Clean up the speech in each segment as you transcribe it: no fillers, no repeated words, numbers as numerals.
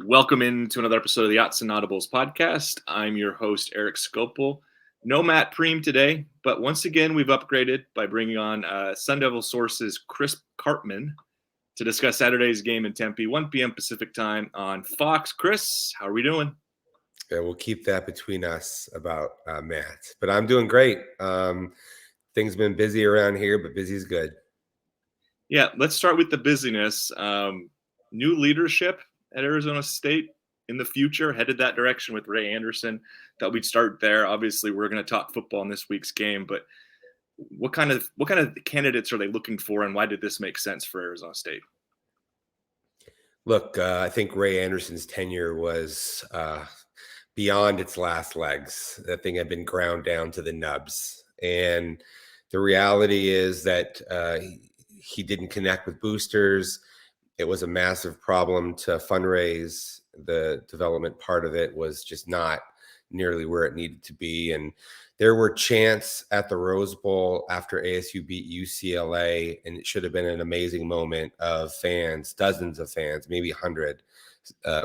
Welcome into another episode of the Autzen Audibles Podcast. I'm your host, Erik Skopil. No Matt Preem today, but once again, we've upgraded by bringing on Sun Devil Source's Chris Karpman to discuss Saturday's game in Tempe, 1 p.m. Pacific time on Fox. Chris, how are we doing? Yeah, we'll keep that between us about Matt, but I'm doing great. Things have been busy around here, but busy is good. Yeah, let's start with the busyness. New leadership at Arizona State in the future, headed that direction with Ray Anderson. Thought we'd start there. Obviously, we're going to talk football in this week's game, but what kind of candidates are they looking for, and why did this make sense for Arizona State? Look, I think Ray Anderson's tenure was beyond its last legs. That thing had been ground down to the nubs, and the reality is that he didn't connect with boosters. It was a massive problem to fundraise. The development part of it was just not nearly where it needed to be. And there were chants at the Rose Bowl after ASU beat UCLA, and it should have been an amazing moment of fans, dozens of fans, maybe 100.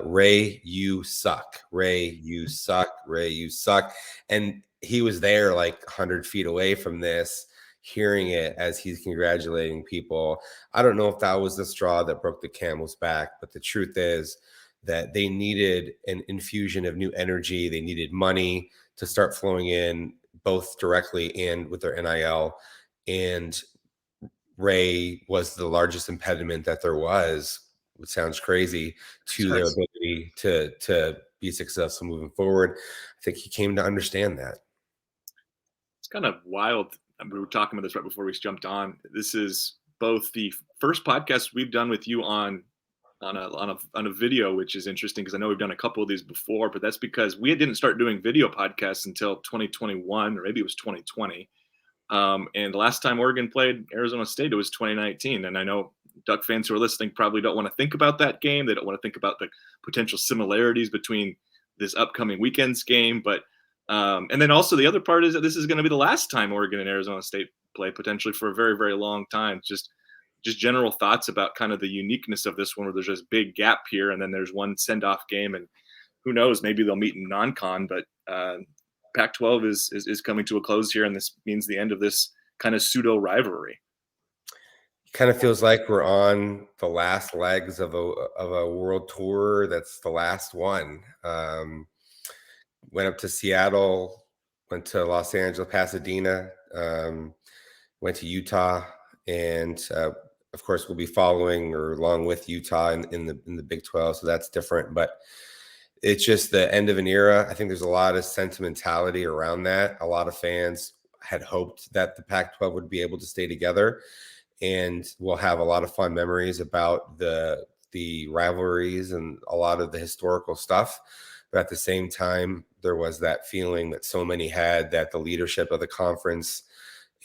Ray, you suck. Ray, you suck. Ray, you suck. And he was there like 100 feet away from this, hearing it as he's congratulating people. I don't know if that was the straw that broke the camel's back, but the truth is that they needed an infusion of new energy. They needed money to start flowing in, both directly and with their NIL. And Ray was the largest impediment that there was, which sounds crazy, to their ability to be successful moving forward. I think he came to understand that. It's kind of wild. We were talking about this right before we jumped on. This is both the first podcast we've done with you on a video, which is interesting because I know we've done a couple of these before, but that's because we didn't start doing video podcasts until 2021, or maybe it was 2020. And the last time Oregon played Arizona State, it was 2019. And I know Duck fans who are listening probably don't want to think about that game. They don't want to think about the potential similarities between this upcoming weekend's game, but and then also the other part is that this is going to be the last time Oregon and Arizona State play, potentially for a very, very long time. Just general thoughts about kind of the uniqueness of this one, where there's this big gap here, and then there's one send-off game, and who knows, maybe they'll meet in non-con. But Pac-12 is coming to a close here, and this means the end of this kind of pseudo rivalry. Kind of feels like we're on the last legs of a world tour. That's the last one. Went up to Seattle, went to Los Angeles, Pasadena, went to Utah, and of course we'll be following or along with Utah in the Big 12, so that's different. But it's just the end of an era. I think there's a lot of sentimentality around that. A lot of fans had hoped that the Pac-12 would be able to stay together, and we'll have a lot of fun memories about the rivalries and a lot of the historical stuff. But at the same time, there was that feeling that so many had that the leadership of the conference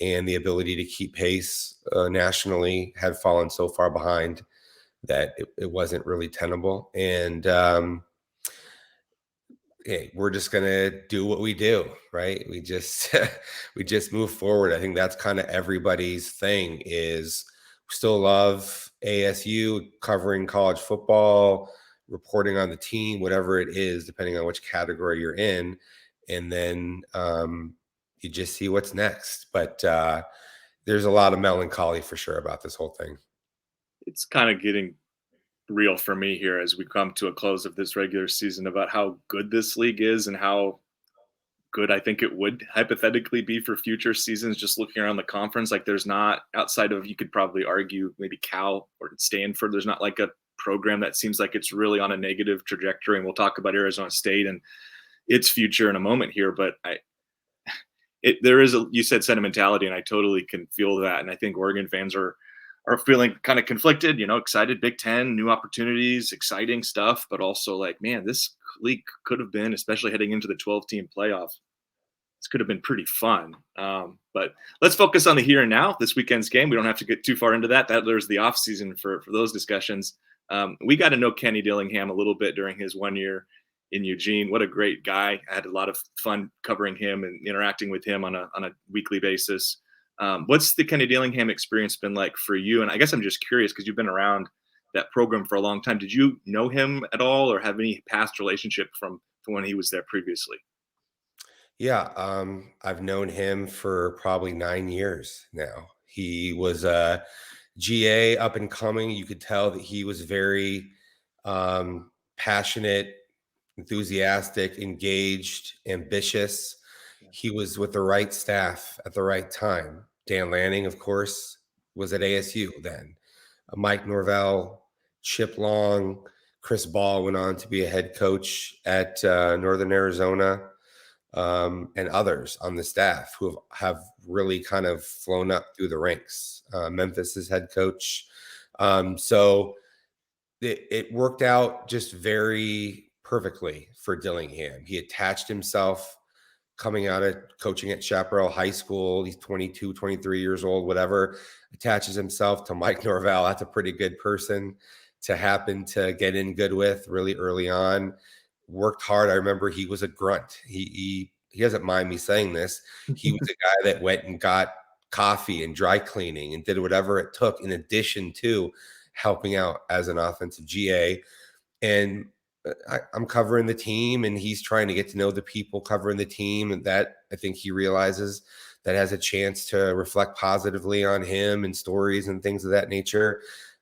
and the ability to keep pace nationally had fallen so far behind that it wasn't really tenable. And we're just going to do what we do, right? We just move forward. I think that's kind of everybody's thing is we still love ASU, covering college football, reporting on the team, whatever it is, depending on which category you're in. And then you just see what's next. But there's a lot of melancholy for sure about this whole thing. It's kind of getting real for me here as we come to a close of this regular season about how good this league is and how good I think it would hypothetically be for future seasons. Just looking around the conference, like there's not, outside of, you could probably argue maybe Cal or Stanford, there's not like a program that seems like it's really on a negative trajectory. And we'll talk about Arizona State and its future in a moment here, but there is you said sentimentality, and I totally can feel that. And I think Oregon fans are feeling kind of conflicted, excited, Big Ten, new opportunities, exciting stuff, but also like, man, this league could have been, especially heading into the 12-team playoff, this could have been pretty fun. But let's focus on the here and now, this weekend's game. We don't have to get too far into that. There's the off season for those discussions. We got to know Kenny Dillingham a little bit during his 1 year in Eugene. What a great guy. I had a lot of fun covering him and interacting with him on a weekly basis. What's the Kenny Dillingham experience been like for you? And I guess I'm just curious because you've been around that program for a long time. Did you know him at all, or have any past relationship from when he was there previously? Yeah, I've known him for probably 9 years now. He was a GA up and coming. You could tell that he was very passionate, enthusiastic, engaged, ambitious. He was with the right staff at the right time. Dan Lanning, of course, was at ASU then. Mike Norvell, Chip Long, Chris Ball went on to be a head coach at Northern Arizona, and others on the staff who have really kind of flown up through the ranks. Memphis's head coach. So it worked out just very perfectly for Dillingham. He attached himself coming out of coaching at Chaparral High School. He's 22, 23 years old, whatever, attaches himself to Mike Norvell. That's a pretty good person to happen to get in good with really early on. Worked hard. I remember he was a grunt. He doesn't mind me saying this. He was a guy that went and got coffee and dry cleaning and did whatever it took in addition to helping out as an offensive GA. And I'm covering the team and he's trying to get to know the people covering the team. And that I think he realizes that has a chance to reflect positively on him and stories and things of that nature.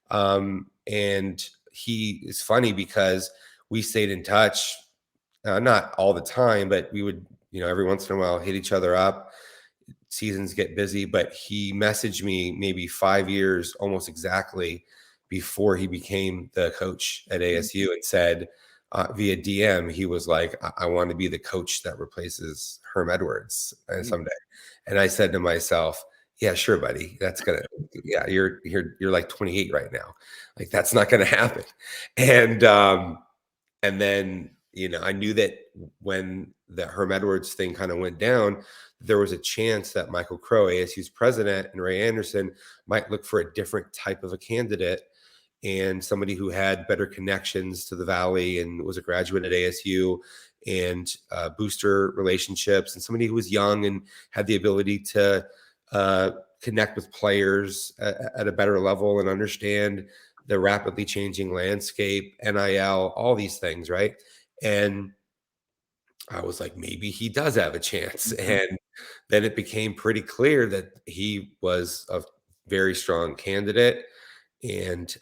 And he is funny because we stayed in touch, not all the time, but we would, every once in a while hit each other up. Seasons get busy, but he messaged me maybe 5 years, almost exactly, before he became the coach at ASU and said via DM, he was like, I want to be the coach that replaces Herm Edwards someday. And I said to myself, yeah, sure, buddy. That's yeah, you're like 28 right now. Like that's not gonna happen. And then, I knew that when the Herm Edwards thing kind of went down, there was a chance that Michael Crow, ASU's president, and Ray Anderson might look for a different type of a candidate and somebody who had better connections to the Valley and was a graduate at ASU and booster relationships, and somebody who was young and had the ability to connect with players at a better level and understand the rapidly changing landscape, NIL, all these things, right? And I was like, maybe he does have a chance. And then it became pretty clear that he was a very strong candidate. And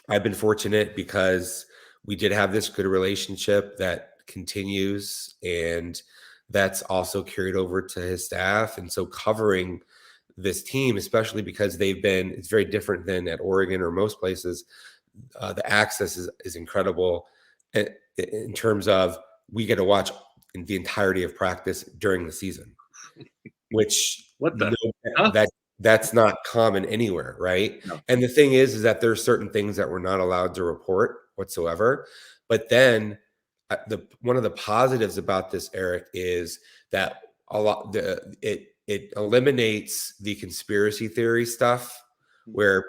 I've been fortunate because we did have this good relationship that continues, and that's also carried over to his staff. And so covering this team, especially because it's very different than at Oregon or most places, the access is incredible in terms of we get to watch in the entirety of practice during the season, which that's not common anywhere, right? No. And the thing is that there's certain things that we're not allowed to report whatsoever. But then one of the positives about this, Erik, is that it eliminates the conspiracy theory stuff where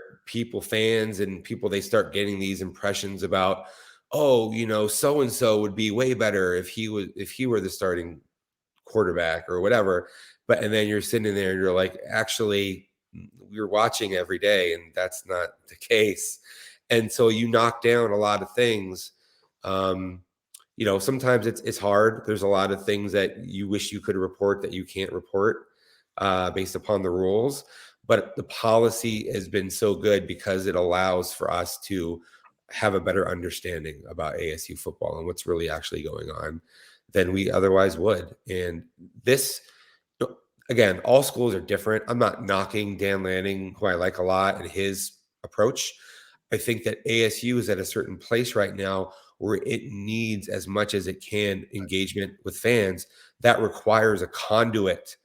fans and people, they start getting these impressions about, so and so would be way better if he were the starting quarterback or whatever. And then you're sitting there and you're like, actually, we're watching every day and that's not the case. And so you knock down a lot of things. Sometimes it's hard. There's a lot of things that you wish you could report that you can't report based upon the rules. But the policy has been so good because it allows for us to have a better understanding about ASU football and what's really actually going on than we otherwise would. And this, again, all schools are different. I'm not knocking Dan Lanning, who I like a lot, and his approach. I think that ASU is at a certain place right now where it needs, as much as it can, engagement with fans. That requires a conduit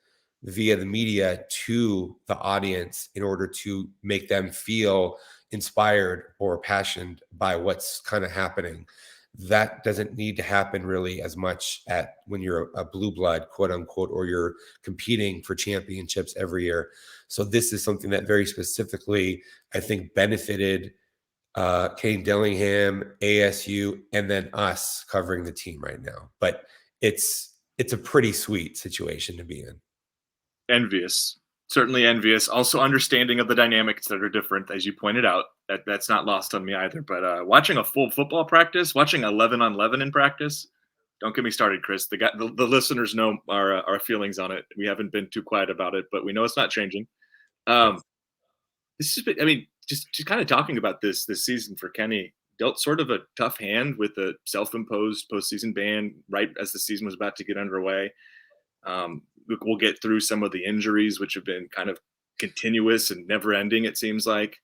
via the media to the audience in order to make them feel inspired or passionate by what's kind of happening. That doesn't need to happen really as much when you're a blue blood, quote unquote, or you're competing for championships every year. So this is something that very specifically, I think, benefited Kenny Dillingham, ASU, and then us covering the team right now. But it's a pretty sweet situation to be in. Envious Certainly envious. Also understanding of the dynamics that are different, as you pointed out. That's not lost on me either. But watching a full football practice, watching 11 on 11 in practice, don't get me started, Chris. The listeners know our feelings on it. We haven't been too quiet about it, but we know it's not changing. Um, this has been, I mean, just kind of talking about this season for Kenny, dealt sort of a tough hand with a self-imposed postseason ban right as the season was about to get underway. We'll get through some of the injuries, which have been kind of continuous and never-ending, it seems like.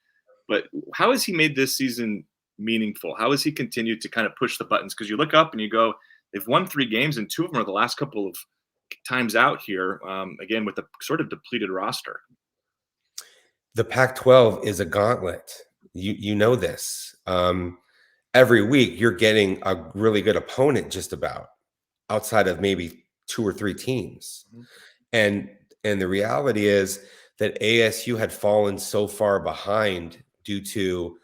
But how has he made this season meaningful? How has he continued to kind of push the buttons? Because you look up and you go, they've won 3 games, and 2 of them are the last couple of times out here. Again, with a sort of depleted roster. The Pac-12 is a gauntlet. You know this. Every week you're getting a really good opponent, just about, outside of maybe 2 or 3 teams. And the reality is that ASU had fallen so far behind due to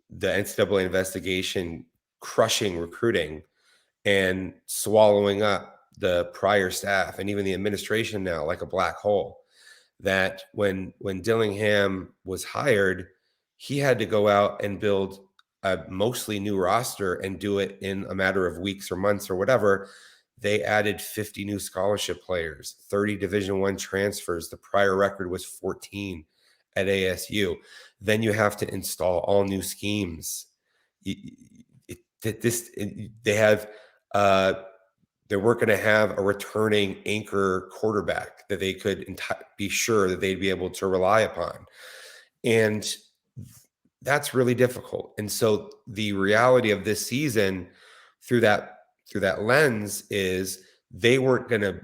the NCAA investigation crushing recruiting and swallowing up the prior staff and even the administration now like a black hole, that when Dillingham was hired, he had to go out and build a mostly new roster and do it in a matter of weeks or months or whatever. They added 50 new scholarship players, 30 Division I transfers. The prior record was 14 at ASU. Then you have to install all new schemes. They weren't going to have a returning anchor quarterback that they could be sure that they'd be able to rely upon. And that's really difficult. And so the reality of this season through that lens is they weren't going to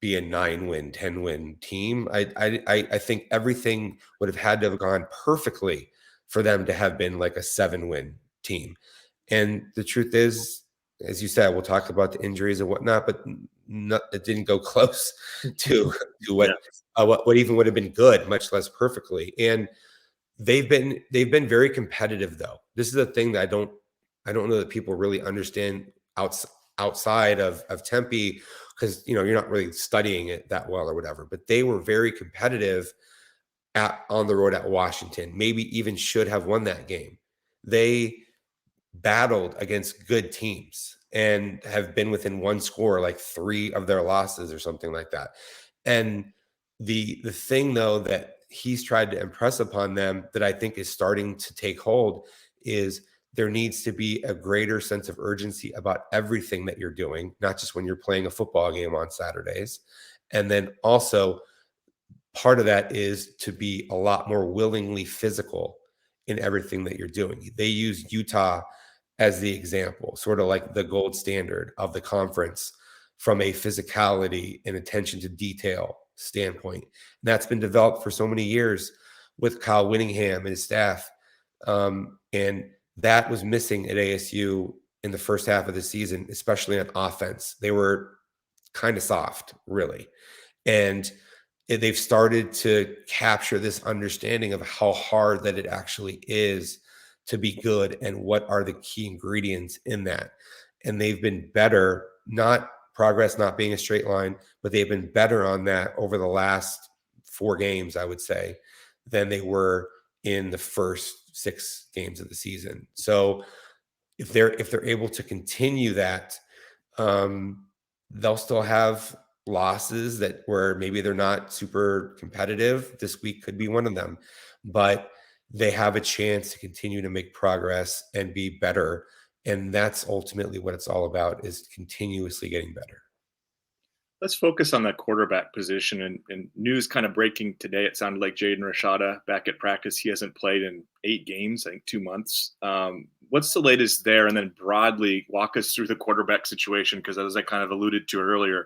be a 9-win, 10-win team. I think everything would have had to have gone perfectly for them to have been like a 7-win team. And the truth is, as you said, we'll talk about the injuries and whatnot, but it didn't go close to what even would have been good, much less perfectly. And they've been very competitive, though. This is the thing that I don't know that people really understand outside of Tempe, because you're not really studying it that well or whatever. But they were very competitive on the road at Washington. Maybe even should have won that game. They battled against good teams and have been within 1 score like 3 of their losses or something like that. And the thing, though, that he's tried to impress upon them that I think is starting to take hold is there needs to be a greater sense of urgency about everything that you're doing, not just when you're playing a football game on Saturdays. And then also part of that is to be a lot more willingly physical in everything that you're doing. They use Utah as the example, sort of like the gold standard of the conference from a physicality and attention to detail standpoint. And that's been developed for so many years with Kyle Whittingham and his staff. And that was missing at ASU in the first half of the season, especially on offense. They were kind of soft, really. And they've started to capture this understanding of how hard that it actually is to be good and what are the key ingredients in that. And they've been better, not progress not being a straight line, but they've been better on that over the last 4 games, I would say, than they were in the first 6 games of the season. So if they're able to continue that, they'll still have losses that where maybe they're not super competitive. This week could be one of them, but they have a chance to continue to make progress and be better. And that's ultimately what it's all about, is continuously getting better. Let's focus on that quarterback position, and news kind of breaking today. It sounded like Jaden Rashada back at practice. He hasn't played in 8 games, I think 2 months. What's the latest there? And then broadly, walk us through the quarterback situation, because as I kind of alluded to earlier,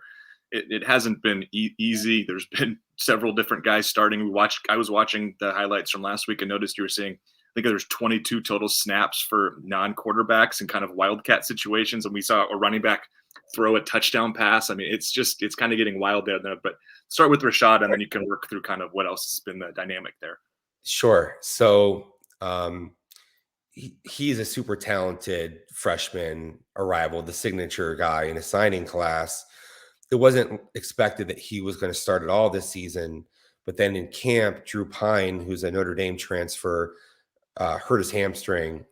it hasn't been easy. There's been several different guys starting. I was watching the highlights from last week and noticed you were saying, I think there's 22 total snaps for non-quarterbacks in kind of wildcat situations. And we saw a running back throw a touchdown pass. I mean, it's kind of getting wild there. But start with Rashad, and then you can work through kind of what else has been the dynamic there. Sure. So he's a super talented freshman arrival, the signature guy in a signing class. It wasn't expected that he was going to start at all this season, But then in camp, Drew Pine, who's a Notre Dame transfer, hurt his hamstring,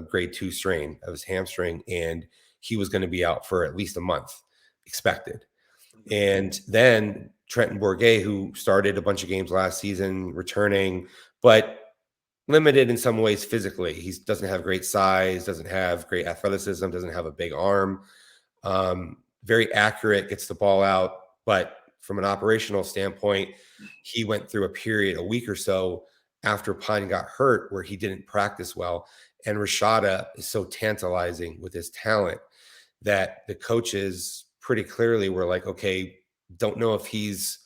grade 2 strain of his hamstring, and he was going to be out for at least a month, expected. And then Trenton Bourguet, who started a bunch of games last season, returning, but limited in some ways physically. He doesn't have great size, doesn't have great athleticism, doesn't have a big arm. Very accurate, gets the ball out, but from an operational standpoint, he went through a period, a week or so after Pine got hurt, where he didn't practice well. And Rashada is so tantalizing with his talent that the coaches pretty clearly were like, okay, don't know if he's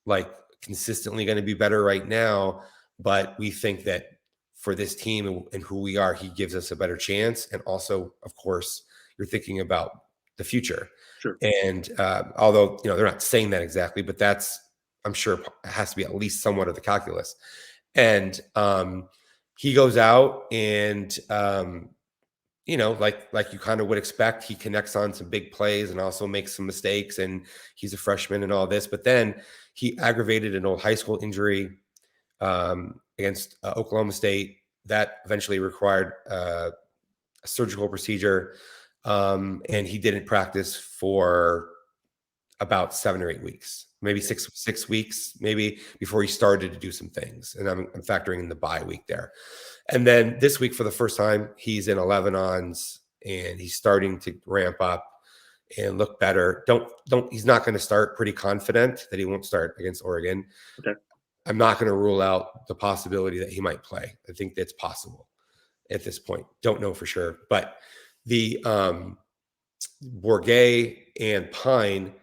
like consistently going to be better right now, but we think that for this team and who we are, he gives us a better chance. And also, of course, you're thinking about the future. Sure. And although, they're not saying that exactly, but that's, I'm sure, has to be at least somewhat of the calculus. And he goes out and, like you kind of would expect, he connects on some big plays and also makes some mistakes. And he's a freshman and all this. But then he aggravated an old high school injury against Oklahoma State. That eventually required a surgical procedure. And he didn't practice for about 7 or 8 weeks, maybe six weeks, maybe, before he started to do some things. And I'm factoring in the bye week there. And then this week, for the first time, he's in 11-ons and he's starting to ramp up and look better. He's not going to start. Pretty confident that he won't start against Oregon. Okay. I'm not going to rule out the possibility that he might play. I think that's possible at this point. Don't know for sure. But the Bourguet and Pine,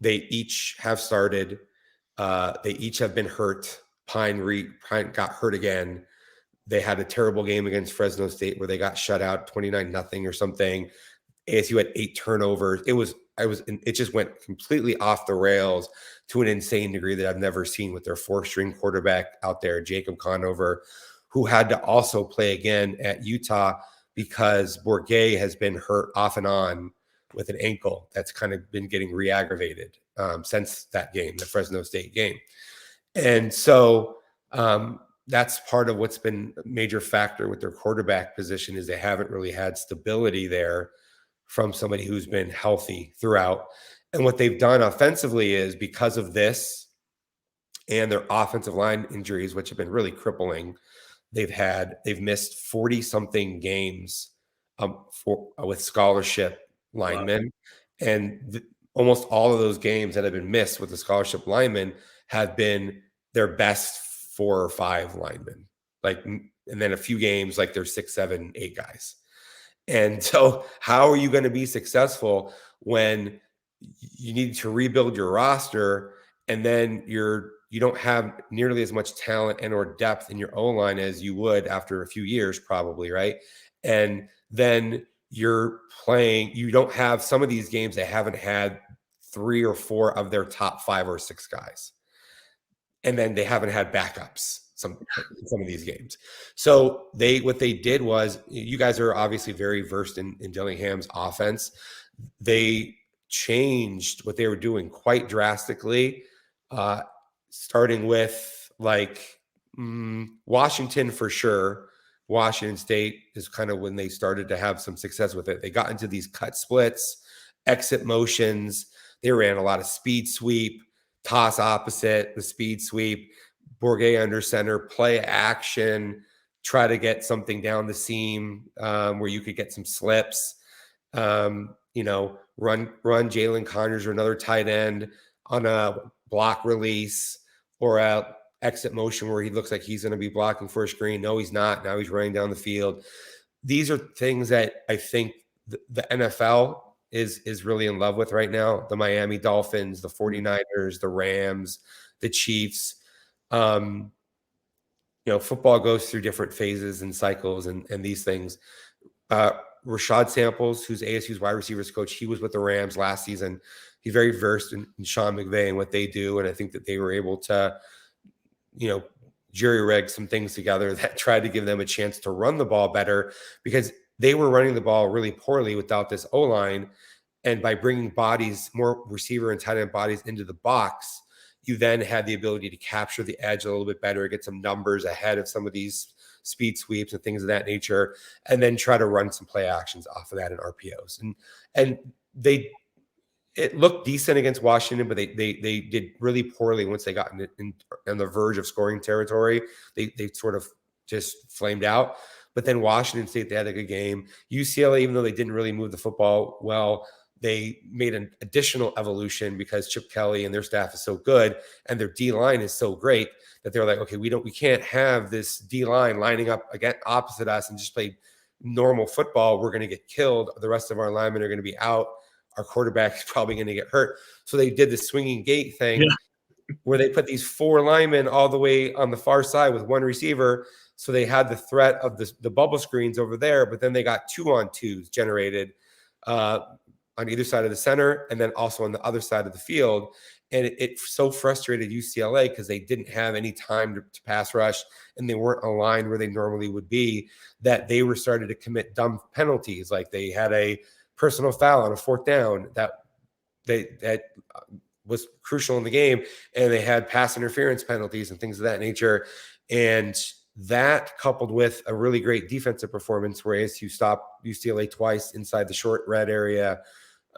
they each have started. They each have been hurt. Pine got hurt again. They had a terrible game against Fresno State where they got shut out 29-0 or something. ASU had 8 turnovers. It just went completely off the rails to an insane degree that I've never seen with their 4th-string quarterback out there, Jacob Conover, who had to also play again at Utah because Bourguet has been hurt off and on with an ankle that's kind of been getting re-aggravated since that game, the Fresno State game. And so that's part of what's been a major factor with their quarterback position, is they haven't really had stability there from somebody who's been healthy throughout. And what they've done offensively is, because of this and their offensive line injuries, which have been really crippling, they've missed 40 something games with scholarship linemen. Wow. And almost all of those games that have been missed with the scholarship linemen have been their best 4 or 5 linemen, and then a few games like their 6, 7, 8 guys. And so how are you going to be successful when you need to rebuild your roster and then you don't have nearly as much talent and or depth in your O-line as you would after a few years, probably, right? And then you don't have some of these games that haven't had 3 or 4 of their top 5 or 6 guys. And then they haven't had backups some of these games. So what they did was, you guys are obviously very versed in Dillingham's offense. They changed what they were doing quite drastically, starting with Washington for sure. Washington State is kind of when they started to have some success with it. They got into these cut splits, exit motions. They ran a lot of speed sweep, toss opposite, the speed sweep, Bourguet under center, play action, try to get something down the seam where you could get some slips, run Jalen Conyers or another tight end on a block release or a exit motion where he looks like he's going to be blocking for a screen. No, he's not. Now he's running down the field. These are things that I think the NFL is really in love with right now. The Miami Dolphins, the 49ers, the Rams, the Chiefs. Football goes through different phases and cycles and these things. Rashad Samples, who's ASU's wide receivers coach, he was with the Rams last season. He's very versed in Sean McVay and what they do. And I think that they were able to, jury-rig some things together that tried to give them a chance to run the ball better, because they were running the ball really poorly without this O-line. And by bringing more receiver and tight end bodies into the box, you then had the ability to capture the edge a little bit better, get some numbers ahead of some of these speed sweeps and things of that nature, and then try to run some play actions off of that in RPOs. And it looked decent against Washington, but they did really poorly once they got on the verge of scoring territory. They sort of just flamed out. But then Washington State, they had a good game. UCLA, even though they didn't really move the football well, they made an additional evolution because Chip Kelly and their staff is so good and their D line is so great that they're like, okay, we can't have this D line lining up again opposite us and just play normal football. We're going to get killed. The rest of our linemen are going to be out. Our quarterback is probably going to get hurt. So they did the swinging gate thing where they put these 4 linemen all the way on the far side with 1 receiver. So they had the threat of the bubble screens over there, but then they got 2-on-2s generated on either side of the center and then also on the other side of the field. And it so frustrated UCLA because they didn't have any time to pass rush and they weren't aligned where they normally would be, that they were starting to commit dumb penalties. Like they had a personal foul on a 4th down that was crucial in the game, and they had pass interference penalties and things of that nature. And that, coupled with a really great defensive performance where ASU stopped UCLA twice inside the short red area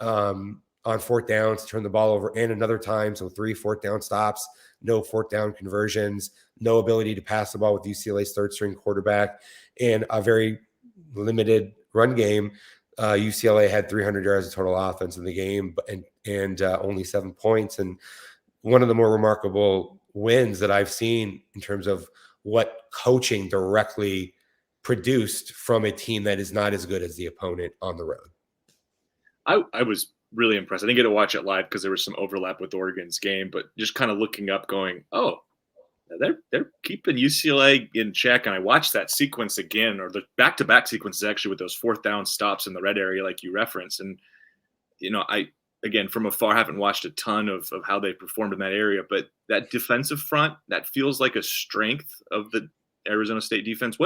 on 4th downs to turn the ball over, and another time, so 3 4th down stops, no 4th down conversions, no ability to pass the ball with UCLA's 3rd string quarterback, and a very limited run game. UCLA had 300 yards of total offense in the game, and only 7 points. And one of the more remarkable wins that I've seen in terms of what coaching directly produced from a team that is not as good as the opponent on the road. I was really impressed. I didn't get to watch it live because there was some overlap with Oregon's game, but just kind of looking up going, oh, they're keeping UCLA in check. And I watched that sequence again, or the back-to-back sequences actually, with those 4th down stops in the red area like you referenced. And, I, again, from afar, haven't watched a ton of how they performed in that area, but that defensive front, that feels like a strength of the Arizona State defense.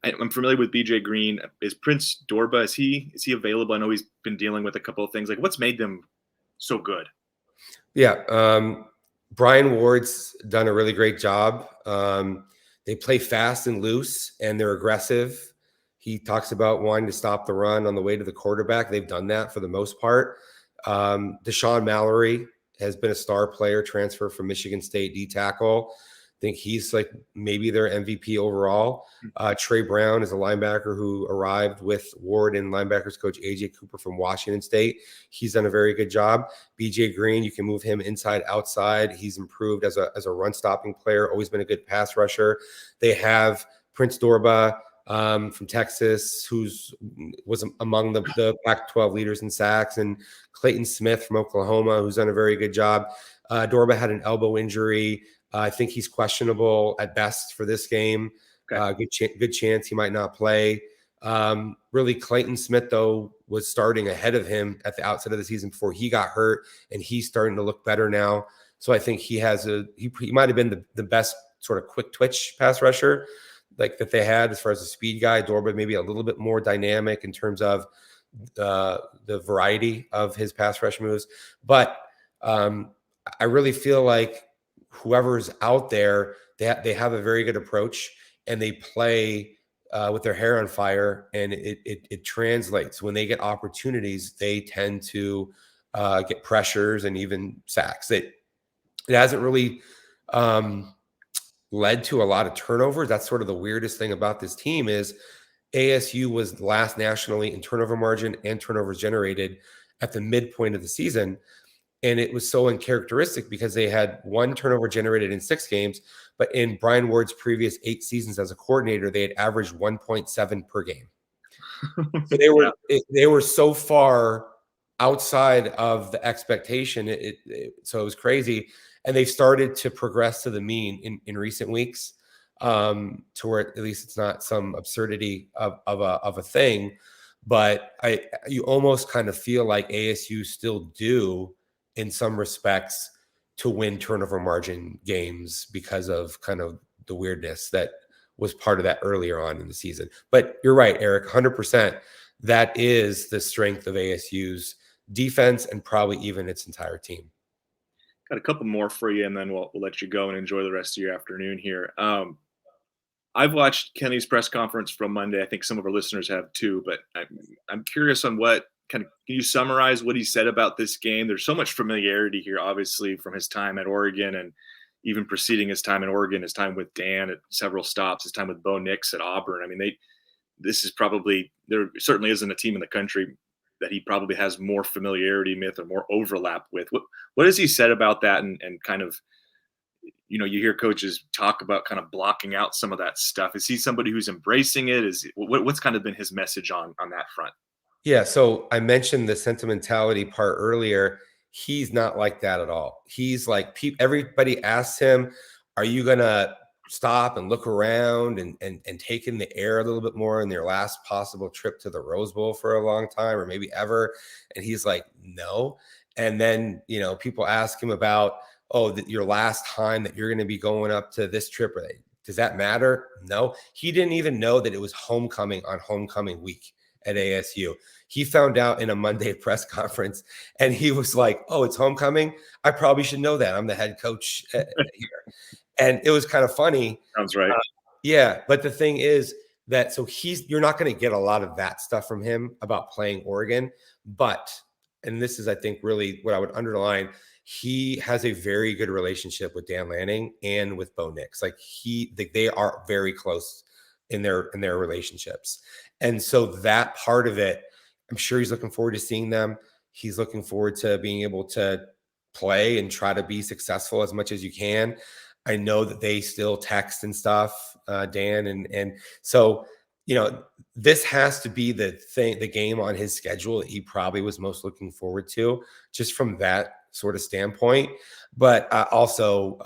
I'm familiar with BJ Green. Is Prince Dorba, is he available? I know he's been dealing with a couple of things. Like, what's made them so good? Yeah. Brian Ward's done a really great job. They play fast and loose, and they're aggressive. He talks about wanting to stop the run on the way to the quarterback. They've done that for the most part. Deshaun Mallory has been a star player, transfer from Michigan State, D tackle. I think he's like maybe their MVP overall. Trey Brown is a linebacker who arrived with Ward and linebackers coach AJ Cooper from Washington State. He's done a very good job. BJ Green, you can move him inside, outside. He's improved as a run stopping player, always been a good pass rusher. They have Prince Dorba from Texas, was among the Pac-12 leaders in sacks, and Clayton Smith from Oklahoma, who's done a very good job. Dorba had an elbow injury. I think he's questionable at best for this game. Okay. Good chance he might not play. Really, Clayton Smith, though, was starting ahead of him at the outset of the season before he got hurt, and he's starting to look better now. So I think he might have been the best sort of quick twitch pass rusher like that they had as far as the speed guy. Dorba maybe a little bit more dynamic in terms of the variety of his pass rush moves. But I really feel like whoever's out there, they have a very good approach, and they play with their hair on fire, and it translates. When they get opportunities, they tend to get pressures and even sacks. It hasn't really led to a lot of turnovers. That's sort of the weirdest thing about this team is ASU was last nationally in turnover margin and turnovers generated at the midpoint of the season. And it was so uncharacteristic because they had 1 turnover generated in 6 games, but in Brian Ward's previous 8 seasons as a coordinator, they had averaged 1.7 per game. So they were so far outside of the expectation. So it was crazy. And they've started to progress to the mean in recent weeks, to where at least it's not some absurdity of a thing. But you almost kind of feel like ASU still do, in some respects, to win turnover margin games because of kind of the weirdness that was part of that earlier on in the season. But you're right, Erik, 100%. That is the strength of ASU's defense and probably even its entire team. Got a couple more for you, and then we'll let you go and enjoy the rest of your afternoon here. I've watched Kenny's press conference from Monday. I think some of our listeners have too, but I'm curious on what can you summarize what he said about this game? There's so much familiarity here, obviously, from his time at Oregon and even preceding his time in Oregon, his time with Dan at several stops, his time with Bo Nix at Auburn. I mean, this is probably, there certainly isn't a team in the country that he probably has more familiarity with or more overlap with. What has he said about that, and kind of, you hear coaches talk about kind of blocking out some of that stuff. Is he somebody who's embracing it? What's kind of been his message on that front? Yeah. So I mentioned the sentimentality part earlier. He's not like that at all. He's like, everybody asks him, are you going to stop and look around and take in the air a little bit more in their last possible trip to the Rose Bowl for a long time, or maybe ever? And he's like, no. And then, people ask him about, your last time that you're going to be going up to this trip, does that matter? No. He didn't even know that it was homecoming on homecoming week at ASU. He found out in a Monday press conference, and he was like, oh, it's homecoming. I probably should know that. I'm the head coach here. And it was kind of funny. Sounds right. Yeah. But the thing is that, so you're not going to get a lot of that stuff from him about playing Oregon, and this is, I think, really what I would underline, he has a very good relationship with Dan Lanning and with Bo Nix. Like they are very close in their relationships. And so that part of it, I'm sure he's looking forward to seeing them. He's looking forward to being able to play and try to be successful as much as you can. I know that they still text and stuff, Dan. And so, this has to be the game on his schedule that he probably was most looking forward to, just from that sort of standpoint. But also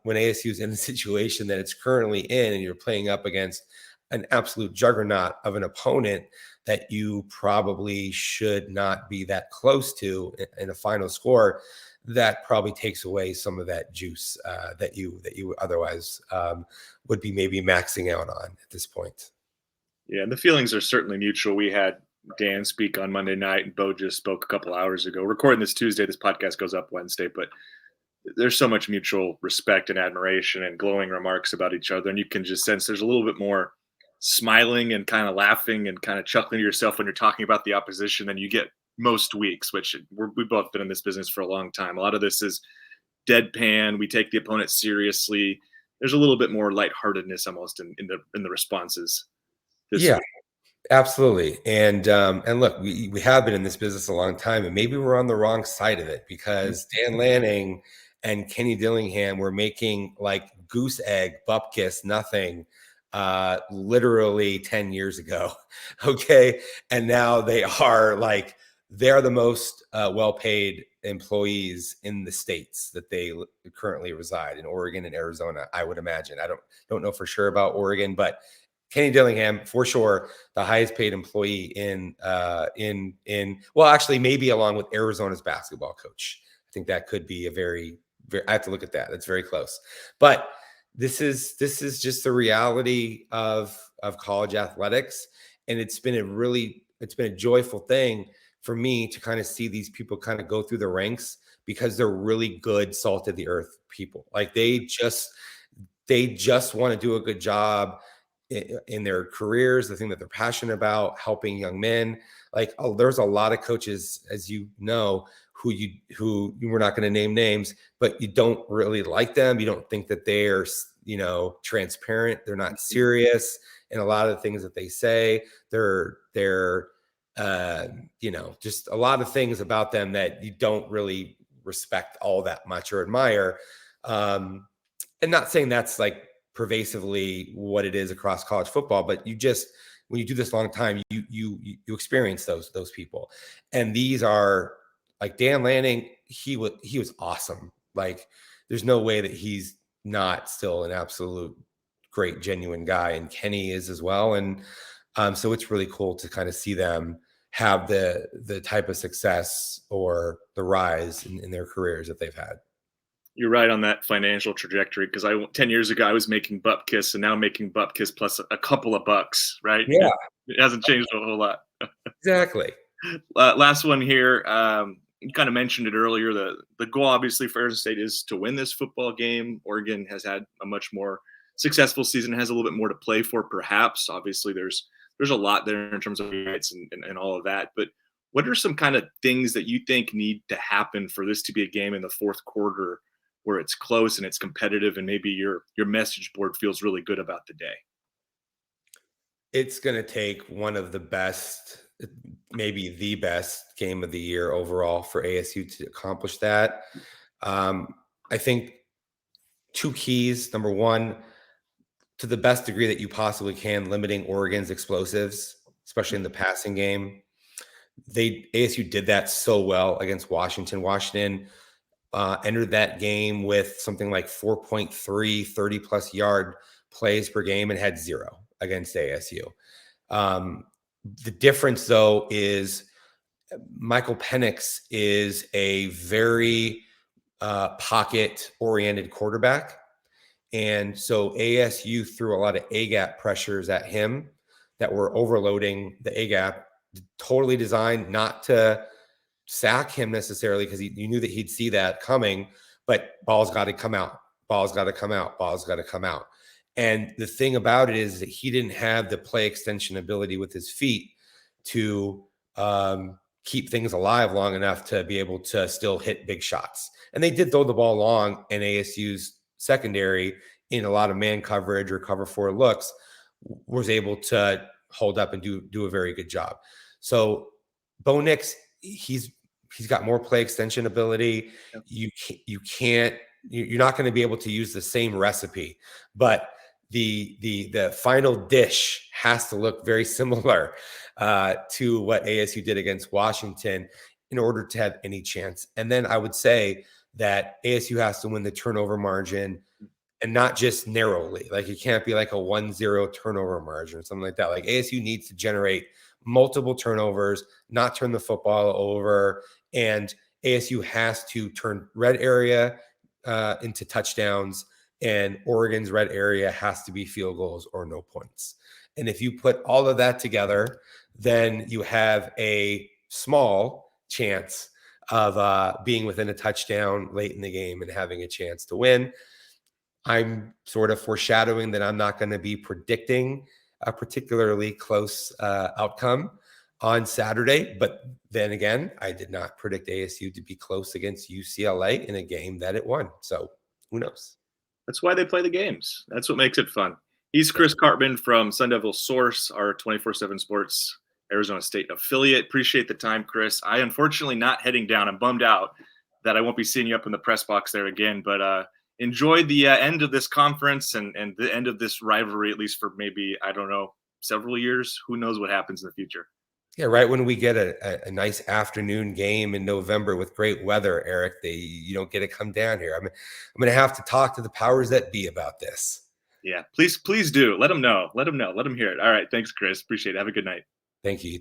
when ASU is in the situation that it's currently in, and you're playing up against an absolute juggernaut of an opponent that you probably should not be that close to in a final score, that probably takes away some of that juice that you otherwise would be maybe maxing out on at this point. Yeah, and the feelings are certainly mutual. We had Dan speak on Monday night, and Bo just spoke a couple hours ago. Recording this Tuesday, this podcast goes up Wednesday, but there's so much mutual respect and admiration and glowing remarks about each other, and you can just sense there's a little bit more smiling and kind of laughing and kind of chuckling to yourself when you're talking about the opposition than you get most weeks, which we've both been in this business for a long time. A lot of this is deadpan. We take the opponent seriously. There's a little bit more lightheartedness almost in the responses. Yeah, absolutely. And look, we have been in this business a long time, and maybe we're on the wrong side of it, because Dan Lanning and Kenny Dillingham were making like goose egg, bupkis, nothing, literally 10 years ago. Okay. And now they're the most well-paid employees in the states that they currently reside in, Oregon and Arizona, I would imagine. I don't know for sure about Oregon, but Kenny Dillingham, for sure, the highest paid employee well, actually, maybe along with Arizona's basketball coach. I think that could be a very, I have to look at that. That's very close. But this is just the reality of college athletics. And it's been a joyful thing for me to kind of see these people kind of go through the ranks, because they're really good salt of the earth people. Like they just want to do a good job in their careers, the thing that they're passionate about, helping young men. Like, there's a lot of coaches, as you know, who we're not going to name names, but you don't really like them. You don't think that they're, transparent. They're not serious in a lot of the things that they say. They're just a lot of things about them that you don't really respect all that much or admire. And not saying that's like pervasively what it is across college football, but when you do this long time, you experience those people. And these are like Dan Lanning. He was awesome. Like, there's no way that he's not still an absolute great, genuine guy. And Kenny is as well. And so it's really cool to kind of see them have the type of success or the rise in their careers that they've had. You're right on that financial trajectory, because 10 years ago I was making bupkis, and now I'm making bupkis plus a couple of bucks, right? Yeah. It hasn't changed a whole lot. Exactly. Last one here. you kind of mentioned it earlier. The goal, obviously, for Arizona State is to win this football game. Oregon has had a much more successful season, has a little bit more to play for, perhaps. Obviously, there's a lot there in terms of rights and all of that. But what are some kind of things that you think need to happen for this to be a game in the fourth quarter where it's close and it's competitive, and maybe your message board feels really good about the day? It's going to take one of the best, maybe the best game of the year overall for ASU to accomplish that. I think two keys. Number one, to the best degree that you possibly can, limiting Oregon's explosives, especially in the passing game. ASU did that so well against Washington. Washington entered that game with something like 4.3 30-plus yard plays per game and had 0 against ASU. The difference, though, is Michael Penix is a very pocket-oriented quarterback. And so ASU threw a lot of A-gap pressures at him that were overloading the A-gap, totally designed not to sack him necessarily, because you knew that he'd see that coming, but ball's got to come out. Ball's got to come out. Ball's got to come out. And the thing about it is that he didn't have the play extension ability with his feet to keep things alive long enough to be able to still hit big shots. And they did throw the ball long, and ASU's secondary, in a lot of man coverage or cover 4 looks, was able to hold up and do a very good job. So Bo Nix, he's got more play extension ability. Yep. You're not going to be able to use the same recipe, but the final dish has to look very similar to what ASU did against Washington in order to have any chance. And then I would say that ASU has to win the turnover margin, and not just narrowly. Like, it can't be like a 1-0 turnover margin or something like that. Like, ASU needs to generate multiple turnovers, not turn the football over. And ASU has to turn red area into touchdowns, and Oregon's red area has to be field goals or no points. And if you put all of that together, then you have a small chance of being within a touchdown late in the game and having a chance to win. I'm sort of foreshadowing that I'm not going to be predicting a particularly close outcome on Saturday. But then again, I did not predict ASU to be close against UCLA in a game that it won. So who knows? That's why they play the games. That's what makes it fun. He's Chris Karpman from Sun Devil Source, our 24/7 Sports Arizona State affiliate. Appreciate the time, Chris. I unfortunately not heading down. I'm bummed out that I won't be seeing you up in the press box there again, but enjoy the end of this conference and the end of this rivalry, at least for maybe, I don't know, several years. Who knows what happens in the future? Yeah, right when we get a nice afternoon game in November with great weather, Eric, you don't get to come down here. I'm going to have to talk to the powers that be about this. Yeah, please do. Let them know. Let them hear it. All right. Thanks, Chris. Appreciate it. Have a good night. Thank you.